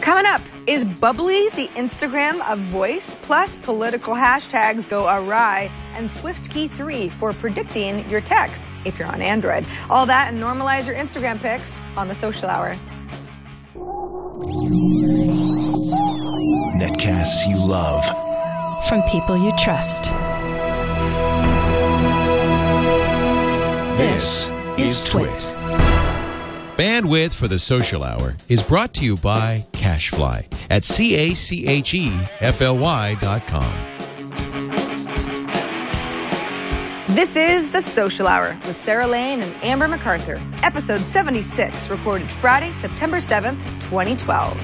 Coming up, is Bubbly the Instagram of voice? Plus, political hashtags go awry, and SwiftKey 3 for predicting your text if you're on Android. All that and Normalize your Instagram pics on the Social Hour. Netcasts you love. From people you trust. This is TWiT. Bandwidth for the Social Hour is brought to you by Cashfly at CACHEFLY.com. This is the Social Hour with Sarah Lane and Amber MacArthur, episode 76, recorded Friday, September 7th, 2012.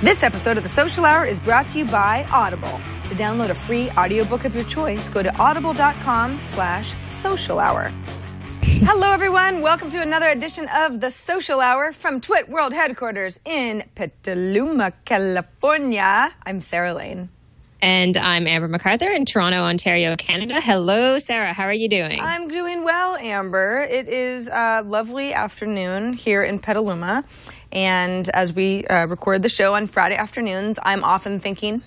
This episode of the Social Hour is brought to you by Audible. To download a free audiobook of your choice, go to audible.com/social hour. Hello, everyone. Welcome to another edition of the Social Hour from TWiT World Headquarters in Petaluma, California. I'm Sarah Lane. And I'm Amber MacArthur in Toronto, Ontario, Canada. Hello, Sarah. How are you doing? I'm doing well, Amber. It is a lovely afternoon here in Petaluma. And as we record the show on Friday afternoons, I'm often thinking,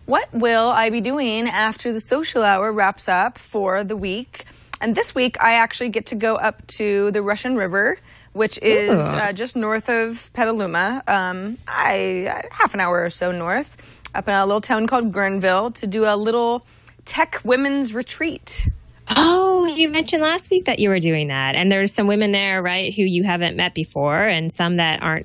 what will I be doing after the Social Hour wraps up for the week? And this week, I actually get to go up to the Russian River, which is just north of Petaluma, half an hour or so north, up in a little town called Guerneville, to do a little tech women's retreat. Oh, you mentioned last week that you were doing that. And there's some women there, right, who you haven't met before, and some that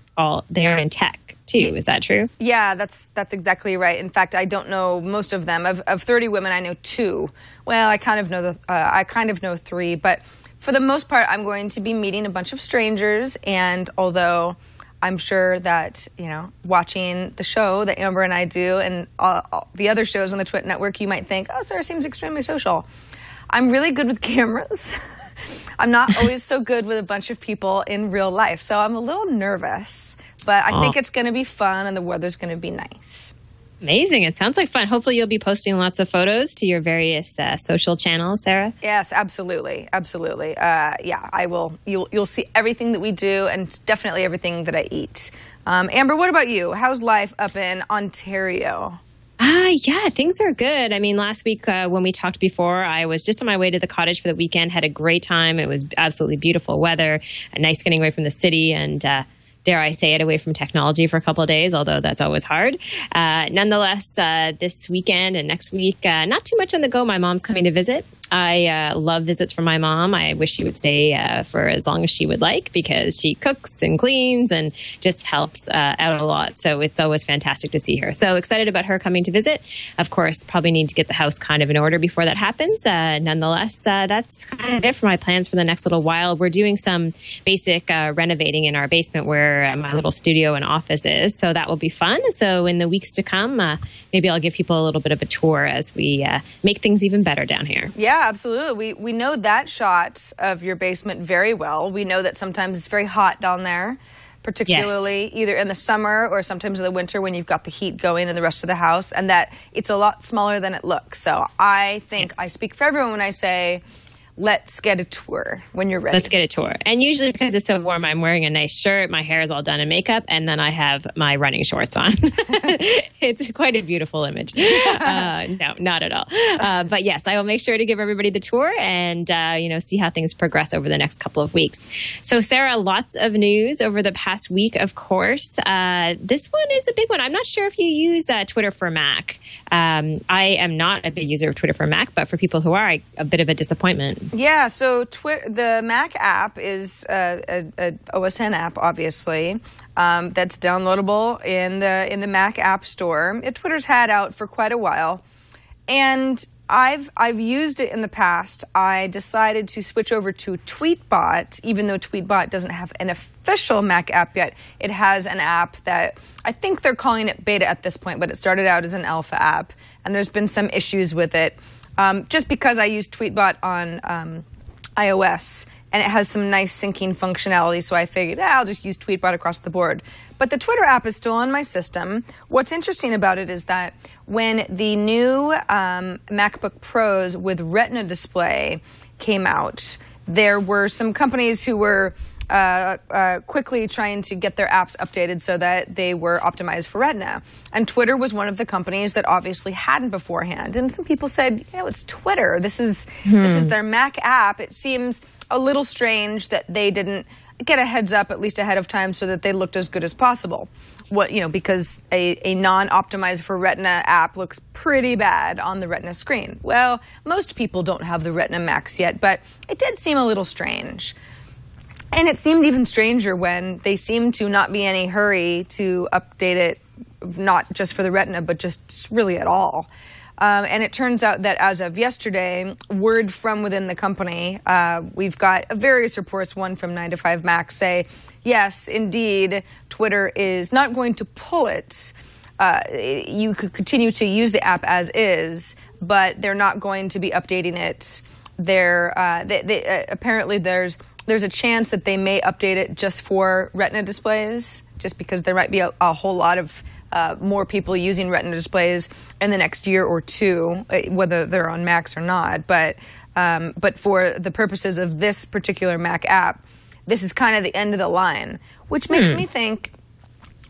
they are in tech too. Is that true? Yeah, that's exactly right. In fact, I don't know most of them. Of 30 women, I know 2. Well, I kind of know 3, but for the most part, I'm going to be meeting a bunch of strangers. And although I'm sure that, watching the show that Amber and I do and all the other shows on the TWiT network, you might think, oh, Sarah seems extremely social. I'm really good with cameras. I'm not always so good with a bunch of people in real life, so I'm a little nervous. But I think it's going to be fun, and the weather's going to be nice. Amazing. It sounds like fun. Hopefully you'll be posting lots of photos to your various social channels, Sarah. Yes, absolutely. Absolutely. I will. You'll see everything that we do and definitely everything that I eat. Amber, what about you? How's life up in Ontario? Yeah, things are good. I mean, last week when we talked before, I was just on my way to the cottage for the weekend, had a great time. It was absolutely beautiful weather, nice getting away from the city, and dare I say it, away from technology for a couple of days, although that's always hard. Nonetheless, this weekend and next week, not too much on the go. My mom's coming to visit. I love visits from my mom. I wish she would stay for as long as she would like, because she cooks and cleans and just helps out a lot. So it's always fantastic to see her. So excited about her coming to visit. Of course, probably need to get the house kind of in order before that happens. Nonetheless, that's kind of it for my plans for the next little while. We're doing some basic renovating in our basement where my little studio and office is. So that will be fun. So in the weeks to come, maybe I'll give people a little bit of a tour as we make things even better down here. Yeah, absolutely. We know that shot of your basement very well. We know that sometimes it's very hot down there, particularly either in the summer or sometimes in the winter when you've got the heat going in the rest of the house, and that it's a lot smaller than it looks. So I think I speak for everyone when I say, let's get a tour when you're ready. Let's get a tour. And usually because it's so warm, I'm wearing a nice shirt, my hair is all done in makeup, and then I have my running shorts on. It's quite a beautiful image. No, not at all. But yes, I will make sure to give everybody the tour and, see how things progress over the next couple of weeks. So Sarah, lots of news over the past week, of course. This one is a big one. I'm not sure if you use Twitter for Mac. I am not a big user of Twitter for Mac, but for people who are, a bit of a disappointment. Yeah, so the Mac app is a OS X app, obviously, that's downloadable in the Mac App Store. Twitter's had out for quite a while, and I've used it in the past. I decided to switch over to TweetBot, even though TweetBot doesn't have an official Mac app yet. It has an app that I think they're calling it beta at this point, but it started out as an alpha app, and there's been some issues with it. Just because I use TweetBot on iOS, and it has some nice syncing functionality, so I figured, I'll just use TweetBot across the board. But the Twitter app is still on my system. What's interesting about it is that when the new MacBook Pros with Retina display came out, there were some companies who were quickly trying to get their apps updated so that they were optimized for Retina. And Twitter was one of the companies that obviously hadn't beforehand. And some people said, it's Twitter. This is their Mac app. It seems a little strange that they didn't get a heads up at least ahead of time so that they looked as good as possible. Because a non-optimized for Retina app looks pretty bad on the Retina screen. Well, most people don't have the Retina Max yet, but it did seem a little strange. And it seemed even stranger when they seemed to not be in any hurry to update it, not just for the Retina, but just really at all. And it turns out that as of yesterday, word from within the company, we've got various reports, one from 9 to 5 Mac, say, yes, indeed, Twitter is not going to pull it. You could continue to use the app as is, but they're not going to be updating it. Apparently there's a chance that they may update it just for Retina displays, just because there might be a whole lot of more people using Retina displays in the next year or two, whether they're on Macs or not. But for the purposes of this particular Mac app, this is kind of the end of the line, which makes me think,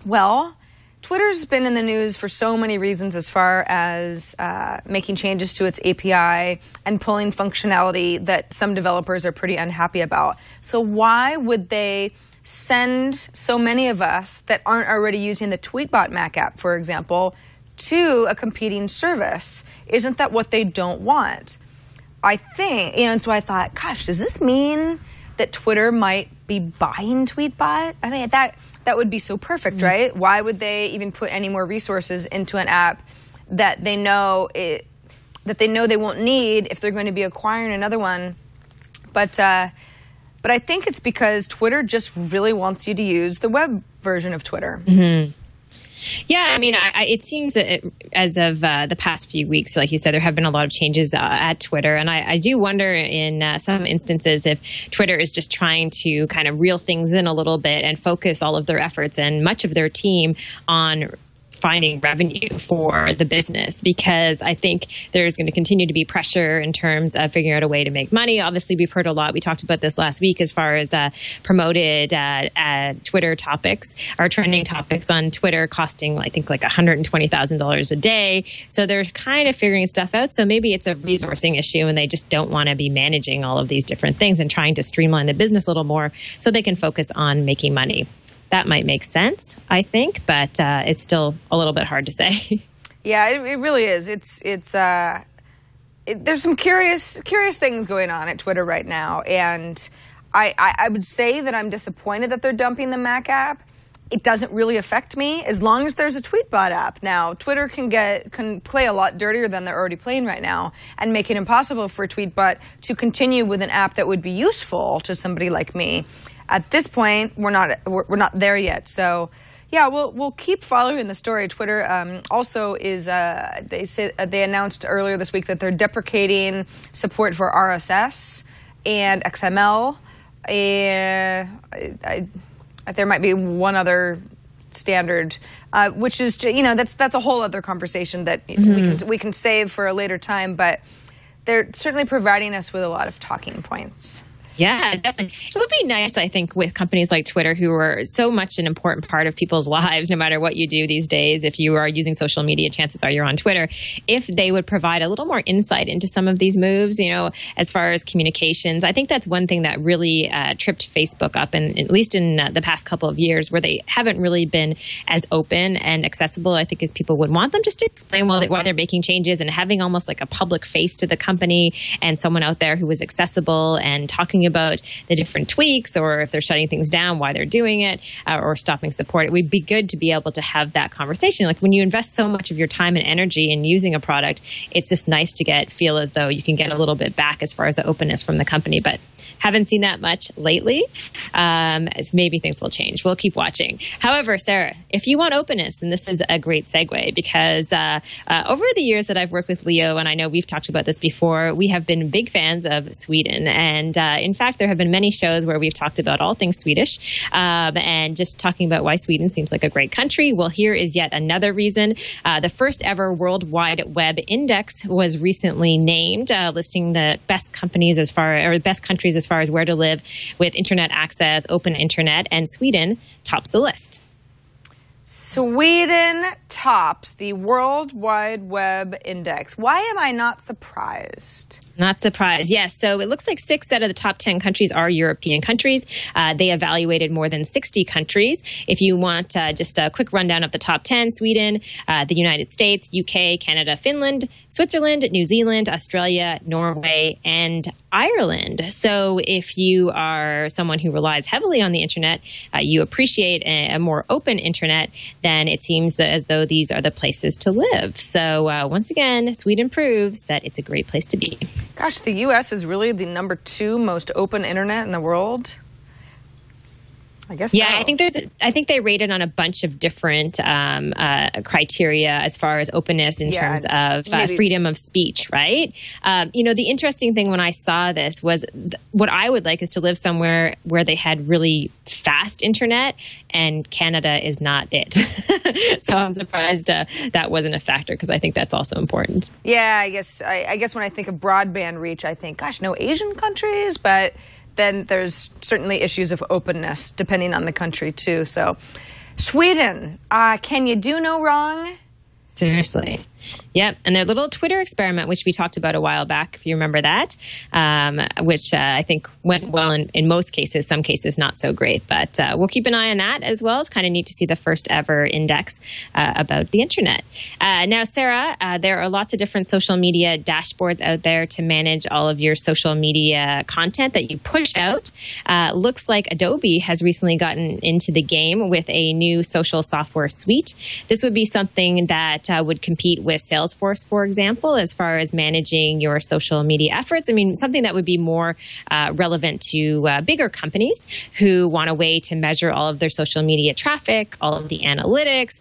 well, Twitter's been in the news for so many reasons as far as making changes to its API and pulling functionality that some developers are pretty unhappy about. So why would they send so many of us that aren't already using the Tweetbot Mac app, for example, to a competing service? Isn't that what they don't want? I think, and so I thought, gosh, does this mean that Twitter might be buying Tweetbot? I mean, that would be so perfect, right? Why would they even put any more resources into an app that they know they won't need if they're going to be acquiring another one? But I think it's because Twitter just really wants you to use the web version of Twitter. Mm-hmm. Yeah, I mean, it seems that as of the past few weeks, like you said, there have been a lot of changes at Twitter. And I do wonder in some instances if Twitter is just trying to kind of reel things in a little bit and focus all of their efforts and much of their team on finding revenue for the business, because I think there's going to continue to be pressure in terms of figuring out a way to make money. Obviously, we've heard a lot. We talked about this last week as far as promoted Twitter topics or trending topics on Twitter costing, I think, like $120,000 a day. So they're kind of figuring stuff out. So maybe it's a resourcing issue and they just don't want to be managing all of these different things and trying to streamline the business a little more so they can focus on making money. That might make sense, I think, but it's still a little bit hard to say. Yeah, it really is. There's some curious things going on at Twitter right now, and I would say that I'm disappointed that they're dumping the Mac app. It doesn't really affect me as long as there's a Tweetbot app. Now, Twitter can play a lot dirtier than they're already playing right now and make it impossible for Tweetbot to continue with an app that would be useful to somebody like me. At this point, we're not there yet. So, yeah, we'll keep following the story. Twitter also is they announced earlier this week that they're deprecating support for RSS and XML. There might be one other standard, which is that's a whole other conversation that we can save for a later time. But they're certainly providing us with a lot of talking points. Yeah, definitely. It would be nice, I think, with companies like Twitter, who are so much an important part of people's lives, no matter what you do these days. If you are using social media, chances are you're on Twitter. If they would provide a little more insight into some of these moves, as far as communications. I think that's one thing that really tripped Facebook up, and at least in the past couple of years, where they haven't really been as open and accessible, I think, as people would want them, just to explain why they're making changes and having almost like a public face to the company and someone out there who was accessible and talking about the different tweaks, or if they're shutting things down, why they're doing it, or stopping support. It would be good to be able to have that conversation. Like when you invest so much of your time and energy in using a product, it's just nice to feel as though you can get a little bit back as far as the openness from the company. But haven't seen that much lately. Maybe things will change. We'll keep watching. However, Sarah, if you want openness, then this is a great segue, because over the years that I've worked with Leo, and I know we've talked about this before, we have been big fans of Sweden. And in fact, there have been many shows where we've talked about all things Swedish and just talking about why Sweden seems like a great country. Well, here is yet another reason. The first ever World Wide Web Index was recently named, listing the best countries as far as where to live with internet access, open internet, and Sweden tops the list. Sweden tops the World Wide Web Index. Why am I not surprised? Not surprised. Yes. So it looks like 6 out of the top 10 countries are European countries. They evaluated more than 60 countries. If you want just a quick rundown of the top 10, Sweden, the United States, UK, Canada, Finland, Switzerland, New Zealand, Australia, Norway, and Ireland. So if you are someone who relies heavily on the internet, you appreciate a more open internet, then it seems as though these are the places to live. So once again, Sweden proves that it's a great place to be. Gosh, the U.S. is really the number 2 most open internet in the world. I guess yeah, so. I think they rated on a bunch of different criteria as far as openness in terms of freedom of speech, right? The interesting thing when I saw this was what I would like is to live somewhere where they had really fast internet, and Canada is not it. So I'm surprised that wasn't a factor, because I think that's also important. Yeah, I guess when I think of broadband reach, I think, gosh, no Asian countries, but then there's certainly issues of openness depending on the country too. So Sweden, can you do no wrong? Seriously. Yep. And their little Twitter experiment, which we talked about a while back, if you remember that, which I think went well in most cases, some cases not so great. But we'll keep an eye on that as well. It's kind of neat to see the first ever index about the internet. Now, Sarah, there are lots of different social media dashboards out there to manage all of your social media content that you push out. Looks like Adobe has recently gotten into the game with a new social software suite. This would be something that would compete with Salesforce, for example, as far as managing your social media efforts. I mean, something that would be more relevant to bigger companies who want a way to measure all of their social media traffic, all of the analytics.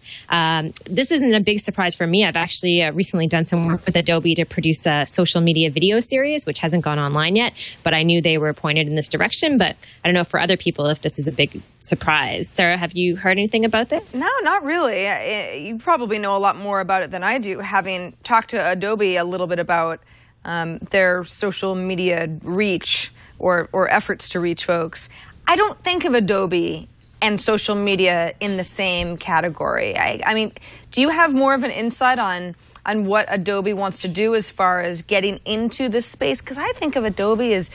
This isn't a big surprise for me. I've actually recently done some work with Adobe to produce a social media video series, which hasn't gone online yet, but I knew they were pointed in this direction. But I don't know for other people if this is a big surprise. Sarah, have you heard anything about this? No, not really. You probably know a lot more about it than I do, having talked to Adobe a little bit about their social media reach or efforts to reach folks. I don't think of Adobe and social media in the same category. I mean, do you have more of an insight on what Adobe wants to do as far as getting into this space? Because I think of Adobe as,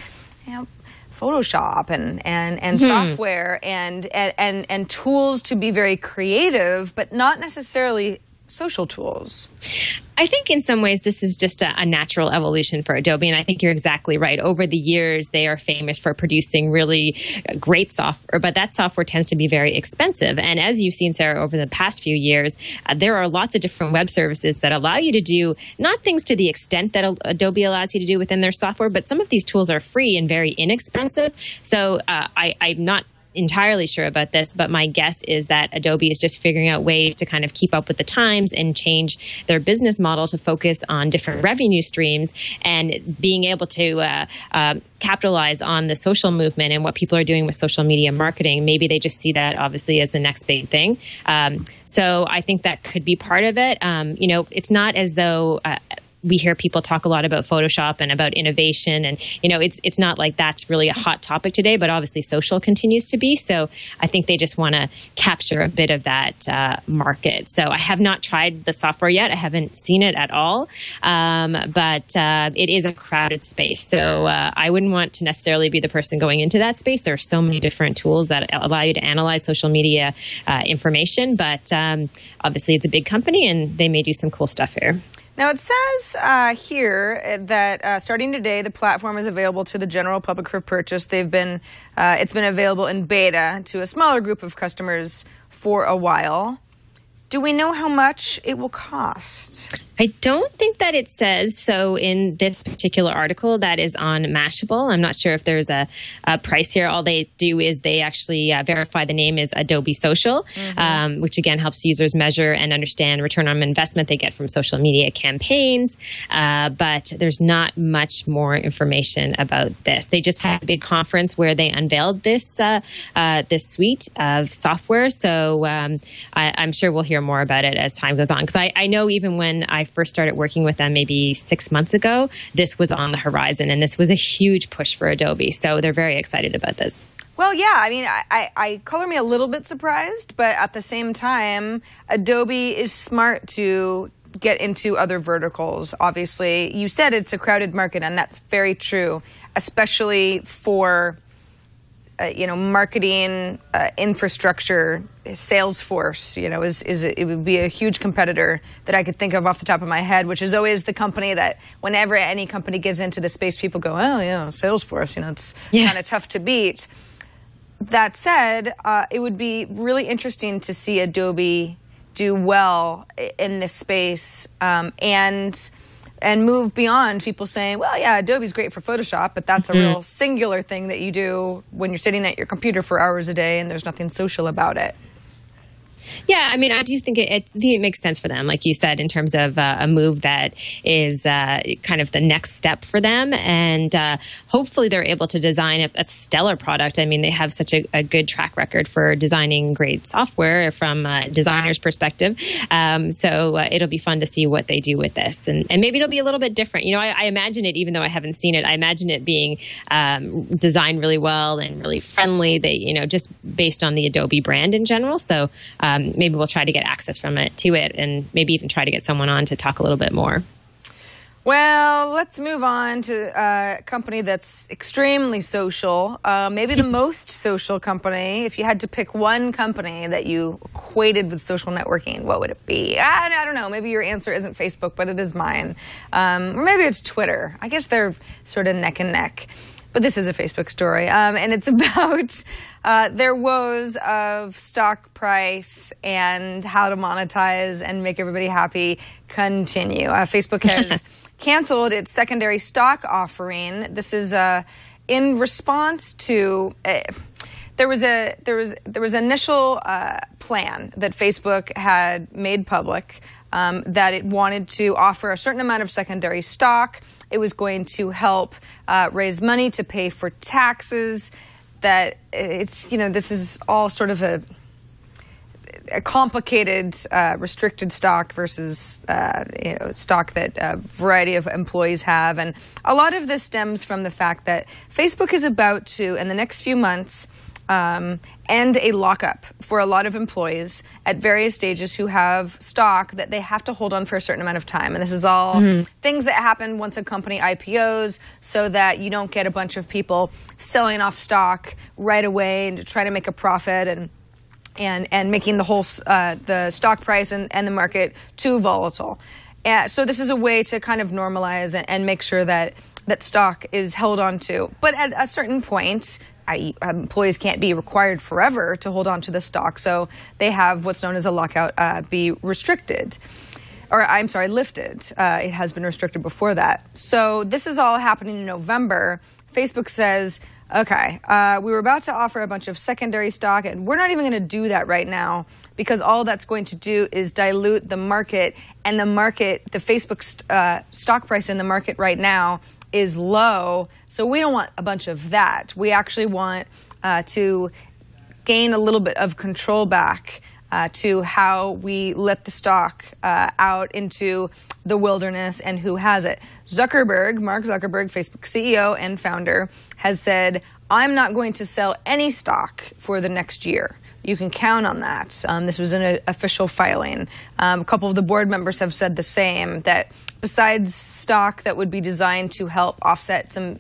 Photoshop and software and tools to be very creative, but not necessarily social tools. I think in some ways this is just a natural evolution for Adobe, and I think you're exactly right. Over the years, they are famous for producing really great software, but that software tends to be very expensive. And as you've seen, Sarah, over the past few years, there are lots of different web services that allow you to do not things to the extent that Adobe allows you to do within their software, but some of these tools are free and very inexpensive. So I'm not entirely sure about this, but my guess is that Adobe is just figuring out ways to kind of keep up with the times and change their business model to focus on different revenue streams and being able to capitalize on the social movement and what people are doing with social media marketing. Maybe they just see that obviously as the next big thing. So I think that could be part of it. It's not as though we hear people talk a lot about Photoshop and about innovation, and it's not like that's really a hot topic today, but obviously social continues to be. So I think they just want to capture a bit of that market. So I have not tried the software yet. I haven't seen it at all, but it is a crowded space. So I wouldn't want to necessarily be the person going into that space. There are so many different tools that allow you to analyze social media information, but obviously it's a big company and they may do some cool stuff here. Now, it says here that starting today, the platform is available to the general public for purchase. It's been available in beta to a smaller group of customers for a while. Do we know how much it will cost? I don't think that it says so in this particular article that is on Mashable. I'm not sure if there's a price here. All they do is they actually verify the name is Adobe Social, which again helps users measure and understand return on investment they get from social media campaigns. But there's not much more information about this. They just had a big conference where they unveiled this this suite of software. So I'm sure we'll hear more about it as time goes on. Because I know even when I first started working with them maybe 6 months ago, this was on the horizon, and this was a huge push for Adobe. So they're very excited about this. Well, yeah, I mean, I color me a little bit surprised, but at the same time, Adobe is smart to get into other verticals. Obviously, you said it's a crowded market, and that's very true, especially for marketing infrastructure. Salesforce, it would be a huge competitor that I could think of off the top of my head, which is always the company that whenever any company gets into the space, people go, oh, yeah, Salesforce, it's kind of tough to beat. That said, it would be really interesting to see Adobe do well in this space and move beyond people saying, well, yeah, Adobe's great for Photoshop, but that's a real singular thing that you do when you're sitting at your computer for hours a day and there's nothing social about it. Yeah, I mean, I do think it makes sense for them, like you said, in terms of a move that is kind of the next step for them. And hopefully they're able to design a stellar product. I mean, they have such a good track record for designing great software from a designer's perspective. So it'll be fun to see what they do with this. And maybe it'll be a little bit different. I imagine it, even though I haven't seen it, I imagine it being designed really well and really friendly. They, just based on the Adobe brand in general. So maybe we'll try to get access from it to it, and maybe even try to get someone on to talk a little bit more. Well, let's move on to a company that's extremely social, maybe the most social company. If you had to pick one company that you equated with social networking, what would it be? I don't know. Maybe your answer isn't Facebook, but it is mine. Or maybe it's Twitter. I guess they're sort of neck and neck. But this is a Facebook story, and it's about their woes of stock price and how to monetize and make everybody happy continue. Facebook has canceled its secondary stock offering. This is in response to there was an initial plan that Facebook had made public that it wanted to offer a certain amount of secondary stock. It was going to help raise money to pay for taxes. That this is all sort of a complicated restricted stock versus stock that a variety of employees have, and a lot of this stems from the fact that Facebook is about to, in the next few months, end a lockup for a lot of employees at various stages who have stock that they have to hold on for a certain amount of time. And this is all things that happen once a company IPOs, so that you don't get a bunch of people selling off stock right away and to try to make a profit and making the whole the stock price and the market too volatile. So this is a way to kind of normalize and make sure that stock is held on to. But at a certain point, employees can't be required forever to hold on to the stock, so they have what's known as a lockout be restricted. Or I'm sorry, lifted. It has been restricted before that. So this is all happening in November. Facebook says, okay, we were about to offer a bunch of secondary stock, and we're not even going to do that right now because all that's going to do is dilute the market, and the Facebook stock price in the market right now is low, so we don't want a bunch of that. We actually want to gain a little bit of control back to how we let the stock out into the wilderness and who has it. Mark Zuckerberg, Facebook CEO and founder, has said, I'm not going to sell any stock for the next year. You can count on that. This was an official filing. A couple of the board members have said the same, that besides stock that would be designed to help offset some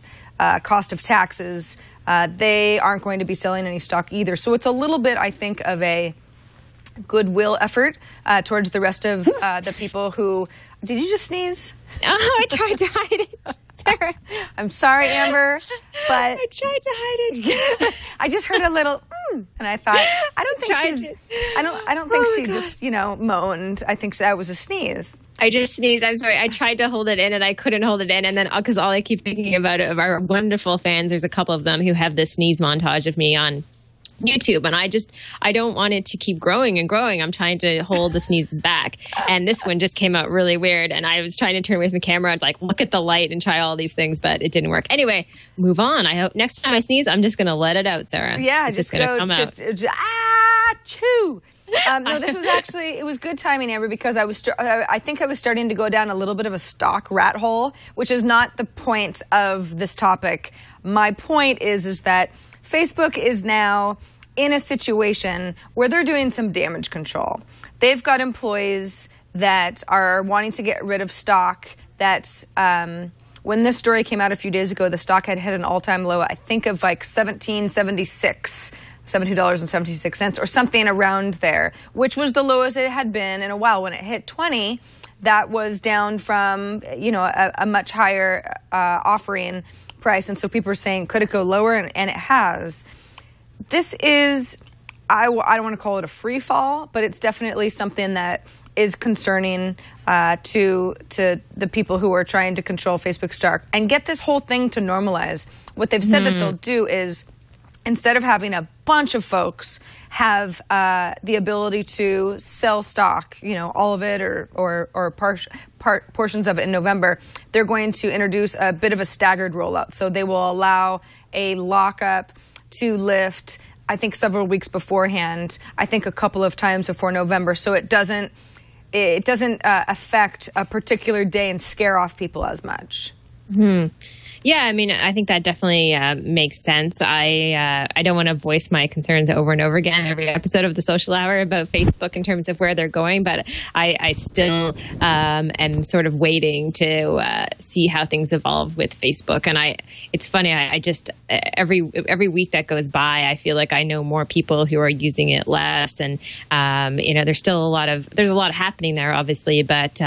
cost of taxes, they aren't going to be selling any stock either. So it's a little bit, I think, of a goodwill effort towards the rest of the people who... Did you just sneeze? Oh, I tried to hide it. Sarah. I'm sorry, Amber, but I tried to hide it. I just heard a little, and I thought, I don't think she just, moaned. I think that was a sneeze. I just sneezed. I'm sorry. I tried to hold it in and I couldn't hold it in. And then, because all I keep thinking about of our wonderful fans, there's a couple of them who have this sneeze montage of me on YouTube, and I don't want it to keep growing and growing. I'm trying to hold the sneezes back, and this one just came out really weird, and I was trying to turn away from the camera and like look at the light and try all these things, but it didn't work. Anyway, move on. I hope next time I sneeze, I'm just going to let it out, Sarah. Yeah, it's just going to come out. Achoo! No, this was actually, it was good timing, Amber, because I think I was starting to go down a little bit of a stock rat hole, which is not the point of this topic. My point is that Facebook is now in a situation where they're doing some damage control. They've got employees that are wanting to get rid of stock that's, when this story came out a few days ago, the stock had hit an all-time low, I think of like $17.76 or something around there, which was the lowest it had been in a while. When it hit 20, that was down from, a much higher offering price. And so people are saying, could it go lower? And it has. This is, I don't want to call it a free fall, but it's definitely something that is concerning to the people who are trying to control Facebook stock and get this whole thing to normalize. What they've said that they'll do is, instead of having a bunch of folks have the ability to sell stock, all of it or portions of it in November, they're going to introduce a bit of a staggered rollout. So they will allow a lockup to lift, I think, several weeks beforehand, I think a couple of times before November, so it doesn't affect a particular day and scare off people as much. Yeah, I mean, I think that definitely makes sense. I don't want to voice my concerns over and over again every episode of the Social Hour about Facebook in terms of where they're going, but I still am sort of waiting to see how things evolve with Facebook. And it's funny, I just every week that goes by, I feel like I know more people who are using it less, and there's still a lot of happening there, obviously, but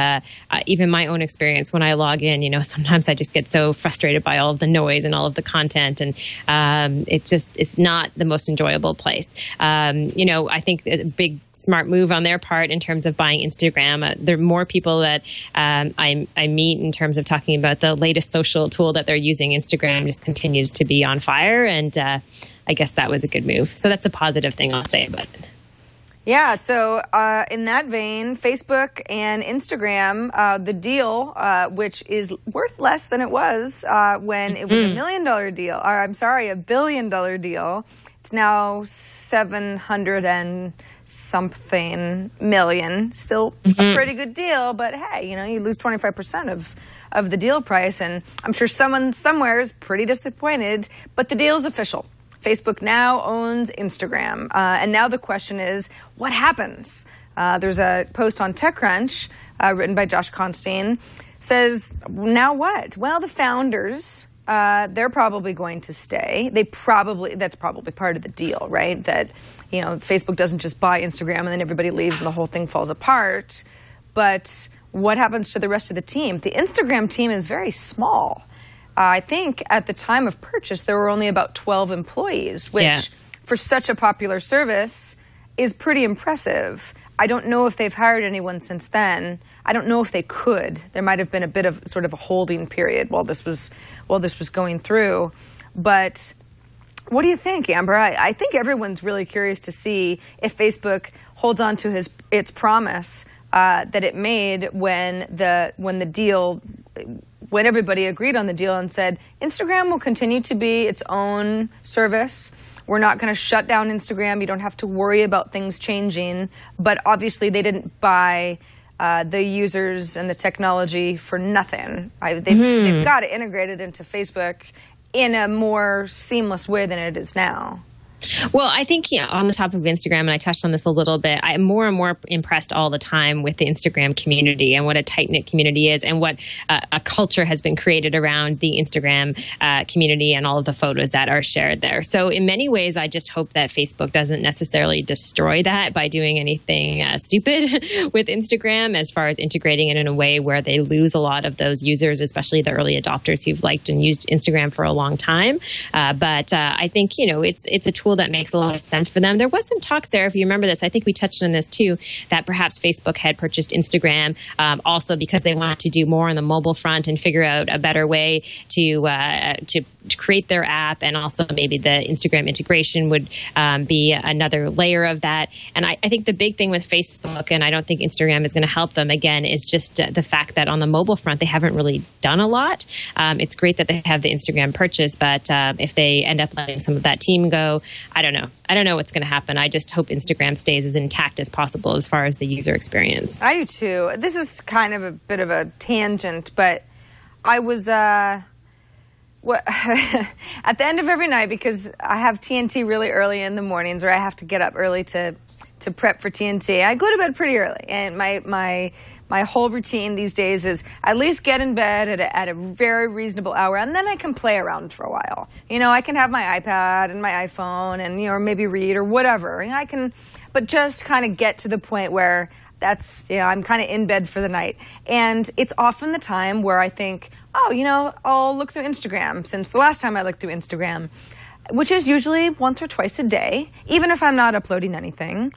even my own experience when I log in, sometimes I just get so frustrated by all of the noise and all of the content, and it's not the most enjoyable place. I think a big smart move on their part in terms of buying Instagram. There are more people that I meet in terms of talking about the latest social tool that they're using. Instagram just continues to be on fire, and I guess that was a good move. So that's a positive thing I'll say about it. Yeah, so in that vein, Facebook and Instagram, the deal, which is worth less than it was when it was $1 million deal, or I'm sorry, $1 billion deal. It's now 700 and something million. Still a pretty good deal, but hey, you lose 25% of the deal price, and I'm sure someone somewhere is pretty disappointed, but the deal is official. Facebook now owns Instagram. And now the question is, what happens? There's a post on TechCrunch written by Josh Constein, says, now what? Well, the founders, they're probably going to stay. That's probably part of the deal, right? That, Facebook doesn't just buy Instagram and then everybody leaves and the whole thing falls apart. But what happens to the rest of the team? The Instagram team is very small. I think at the time of purchase, there were only about 12 employees, which for such a popular service is pretty impressive. I don't know if they've hired anyone since then. I don't know if they could. There might have been a bit of sort of a holding period while this was going through. But what do you think, Amber? I think everyone's really curious to see if Facebook holds on to its promise that it made when everybody agreed on the deal and said, Instagram will continue to be its own service. We're not going to shut down Instagram. You don't have to worry about things changing. But obviously, they didn't buy the users and the technology for nothing. They've got to integrate it into Facebook in a more seamless way than it is now. Well, I think on the topic of Instagram, and I touched on this a little bit, I'm more and more impressed all the time with the Instagram community and what a tight-knit community is and what a culture has been created around the Instagram community and all of the photos that are shared there. So in many ways, I just hope that Facebook doesn't necessarily destroy that by doing anything stupid with Instagram as far as integrating it in a way where they lose a lot of those users, especially the early adopters who've liked and used Instagram for a long time. But I think, it's a tool that makes a lot of sense for them. There was some talk, Sarah, if you remember this, I think we touched on this too, that perhaps Facebook had purchased Instagram also because they wanted to do more on the mobile front and figure out a better way to create their app, and also maybe the Instagram integration would be another layer of that. And I think the big thing with Facebook, and I don't think Instagram is going to help them again, is just the fact that on the mobile front, they haven't really done a lot. It's great that they have the Instagram purchase, but if they end up letting some of that team go, I don't know. I don't know what's going to happen. I just hope Instagram stays as intact as possible as far as the user experience. I do too. This is kind of a bit of a tangent, but I was at the end of every night, because I have TNT really early in the mornings, or I have to get up early to prep for TNT. I go to bed pretty early, and my whole routine these days is at least get in bed at a very reasonable hour, and then I can play around for a while. I can have my iPad and my iPhone and, or maybe read or whatever. But just kind of get to the point where I'm kind of in bed for the night. And it's often the time where I think, I'll look through Instagram, since the last time I looked through Instagram, which is usually once or twice a day, even if I'm not uploading anything.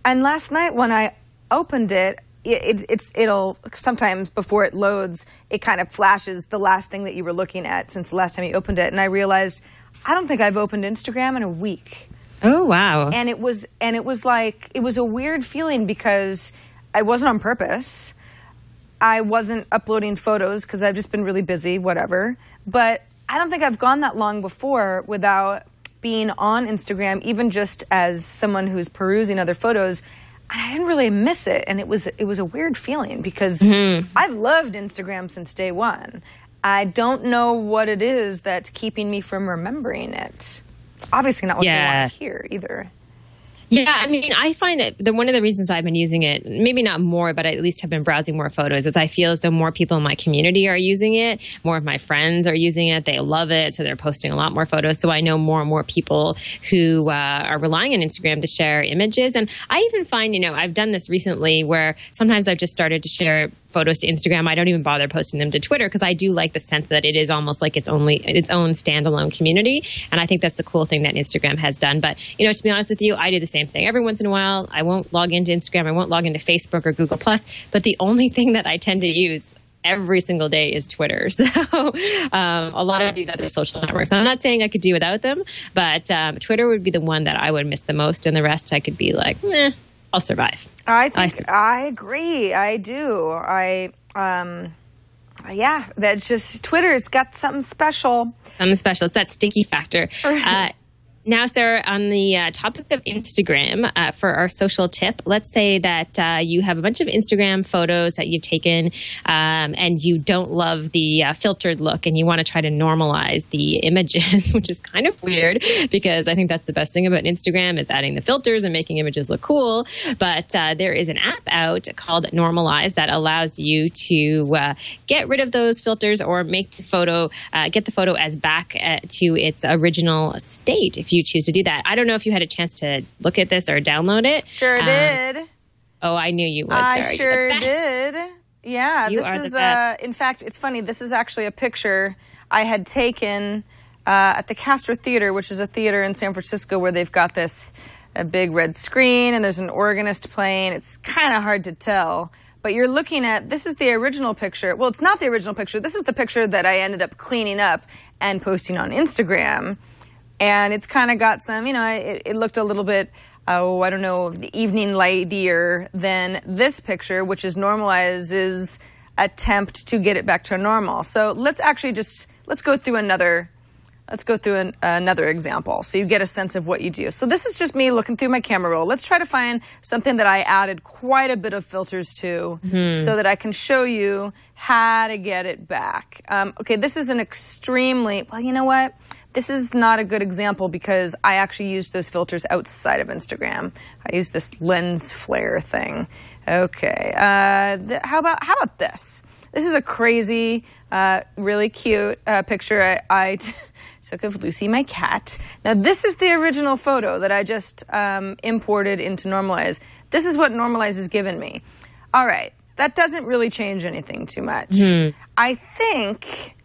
And last night when I opened it, it'll sometimes before it loads, it kind of flashes the last thing that you were looking at since the last time you opened it. And I realized, I don't think I've opened Instagram in a week. Oh, wow. And it was a weird feeling, because I wasn't on purpose. I wasn't uploading photos because I've just been really busy, whatever. But I don't think I've gone that long before without being on Instagram, even just as someone who's perusing other photos. And I didn't really miss it. And it was a weird feeling, because I've loved Instagram since day one. I don't know what it is that's keeping me from remembering it. It's obviously not what they want to hear either. Yeah, I mean, I find it, one of the reasons I've been using it, maybe not more, but I at least have been browsing more photos, is I feel as though more people in my community are using it. More of my friends are using it. They love it. So they're posting a lot more photos. So I know more and more people who are relying on Instagram to share images. And I even find, I've done this recently where sometimes I've just started to share photos to Instagram. I don't even bother posting them to Twitter, because I do like the sense that it is almost like its own standalone community. And I think that's the cool thing that Instagram has done. But, to be honest with you, I do the same thing. Every once in a while, I won't log into Instagram. I won't log into Facebook or Google+. But the only thing that I tend to use every single day is Twitter. So a lot of these other social networks, I'm not saying I could do without them, but Twitter would be the one that I would miss the most. And the rest I could be like, I'll survive. I agree. I do. That's just, Twitter's got something special. Something special. It's that sticky factor. Now, Sarah, on the topic of Instagram, for our social tip, let's say that you have a bunch of Instagram photos that you've taken and you don't love the filtered look, and you want to try to normalize the images, which is kind of weird, because I think that's the best thing about Instagram is adding the filters and making images look cool. But there is an app out called Normalize that allows you to get rid of those filters or make the photo, get the photo as back to its original state, if you choose to do that. I don't know if you had a chance to look at this or download it. Sure did. Oh, I knew you would, Sarah. I sure did. Yeah, you are the best. In fact, it's funny. This is actually a picture I had taken at the Castro Theater, which is a theater in San Francisco where they've got a big red screen and there's an organist playing. It's kind of hard to tell. But you're looking at, this is the original picture. Well, it's not the original picture. This is the picture that I ended up cleaning up and posting on Instagram. And it's kind of got some, it looked a little bit, I don't know, the evening lightier than this picture, which is Normalize's attempt to get it back to normal. So let's go through another example so you get a sense of what you do. So this is just me looking through my camera roll. Let's try to find something that I added quite a bit of filters to so that I can show you how to get it back. Okay, this is an extremely, well, you know what? this is not a good example because I actually used those filters outside of Instagram. I used this lens flare thing. Okay. How about this? This is a crazy, really cute picture I took of Lucy, my cat. Now, this is the original photo that I just imported into Normalize. This is what Normalize has given me. All right. That doesn't really change anything too much. I think,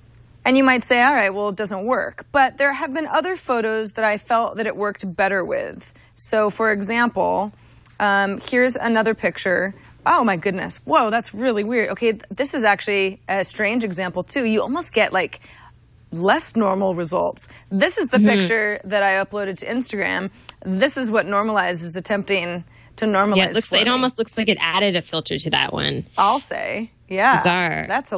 and you might say, all right, well, it doesn't work. But there have been other photos that I felt that it worked better with. So, for example, here's another picture. Oh, my goodness. Whoa, that's really weird. Okay, this is actually a strange example, too. You almost get, like, less normal results. This is the picture that I uploaded to Instagram. This is what Normalize is attempting to normalize. Yeah, it almost looks like it added a filter to that one. I'll say, yeah, bizarre. That's I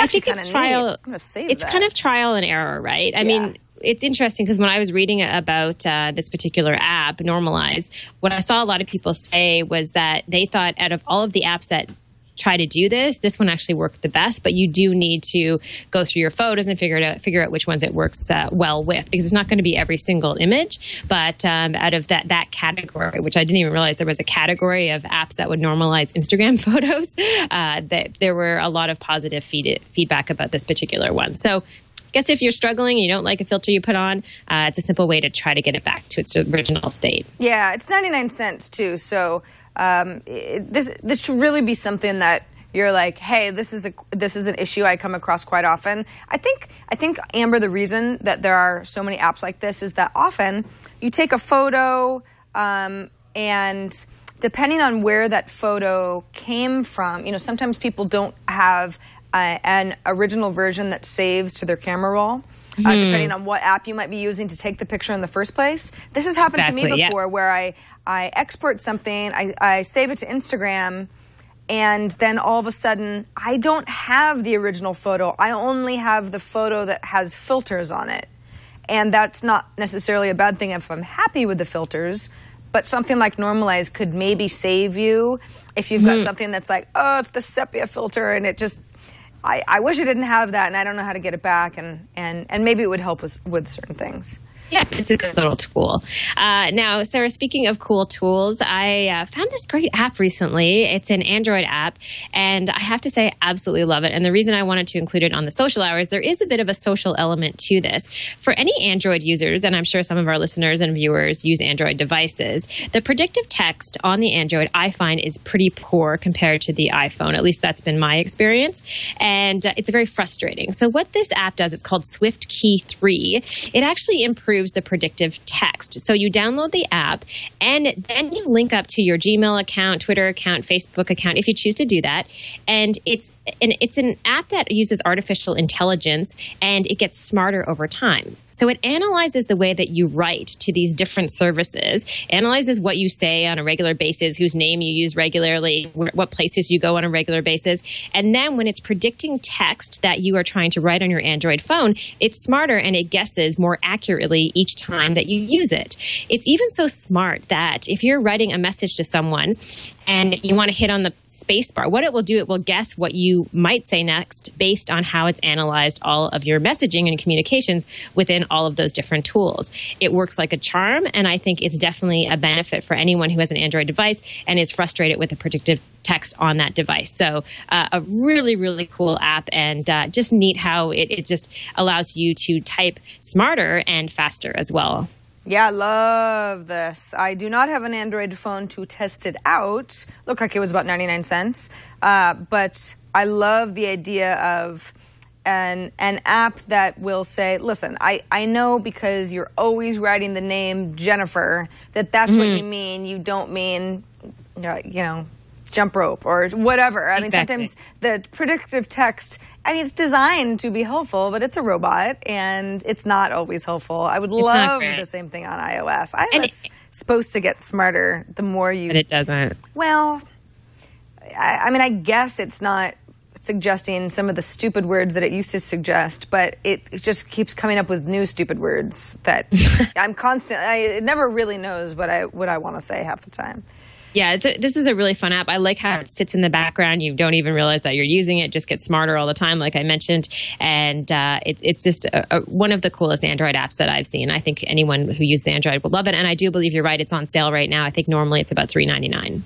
think it's trial. Neat. I'm gonna save it's that. kind of trial and error, right? I mean, it's interesting because when I was reading about this particular app, Normalize, what I saw a lot of people say was that they thought out of all of the apps that try to do this one actually worked the best, but you do need to go through your photos and figure out which ones it works well with, because it's not going to be every single image. But out of that category, which I didn't even realize there was a category of apps that would normalize Instagram photos, that there were a lot of positive feedback about this particular one. So I guess if you're struggling and you don't like a filter you put on, it's a simple way to try to get it back to its original state. Yeah, it's 99 cents too, so this should really be something that you're like, hey, this is an issue I come across quite often. I think Amber, the reason that there are so many apps like this is that often you take a photo and depending on where that photo came from, sometimes people don't have an original version that saves to their camera roll. Depending on what app you might be using to take the picture in the first place. This has happened to me before where I export something, I save it to Instagram, and then all of a sudden, I don't have the original photo. I only have the photo that has filters on it. And that's not necessarily a bad thing if I'm happy with the filters, but something like Normalize could maybe save you if you've got something that's like, oh, it's the sepia filter, and it just... I wish I didn't have that, and I don't know how to get it back, and maybe it would help with certain things. Yeah, it's a good little tool. Now, Sarah, speaking of cool tools, I found this great app recently. It's an Android app, and I have to say I absolutely love it. And the reason I wanted to include it on the social hours, there is a bit of a social element to this. For any Android users, and I'm sure some of our listeners and viewers use Android devices, the predictive text on the Android, I find, is pretty poor compared to the iPhone. At least that's been my experience. And it's very frustrating. So what this app does, it's called Swift Key 3. It actually improves the predictive text. So you download the app and then you link up to your Gmail account, Twitter account, Facebook account, if you choose to do that. And it's an app that uses artificial intelligence and it gets smarter over time. So it analyzes the way that you write to these different services, analyzes what you say on a regular basis, whose name you use regularly, what places you go on a regular basis. And then when it's predicting text that you are trying to write on your Android phone, it's smarter and it guesses more accurately each time that you use it. It's even so smart that if you're writing a message to someone and you want to hit on the space bar, what it will do, it will guess what you might say next based on how it's analyzed all of your messaging and communications within all of those different tools. It works like a charm, and I think it's definitely a benefit for anyone who has an Android device and is frustrated with the predictive text on that device. So a really, really cool app, and just neat how it just allows you to type smarter and faster as well. Yeah, I love this. I do not have an Android phone to test it out. Looked like it was about 99 cents. But I love the idea of an app that will say, listen, I know because you're always writing the name Jennifer that's what you mean. You don't mean, jump rope or whatever. I mean, sometimes the predictive text, it's designed to be helpful, but it's a robot and it's not always helpful. I would love the same thing on iOS. iOS is supposed to get smarter the more you... But it doesn't. Well, I guess it's not suggesting some of the stupid words that it used to suggest, but it just keeps coming up with new stupid words that it never really knows what I want to say half the time. Yeah, this is a really fun app. I like how it sits in the background. You don't even realize that you're using it. It just gets smarter all the time, like I mentioned. And it's just one of the coolest Android apps that I've seen. I think anyone who uses Android will love it. And I do believe you're right. It's on sale right now. I think normally it's about $3.99.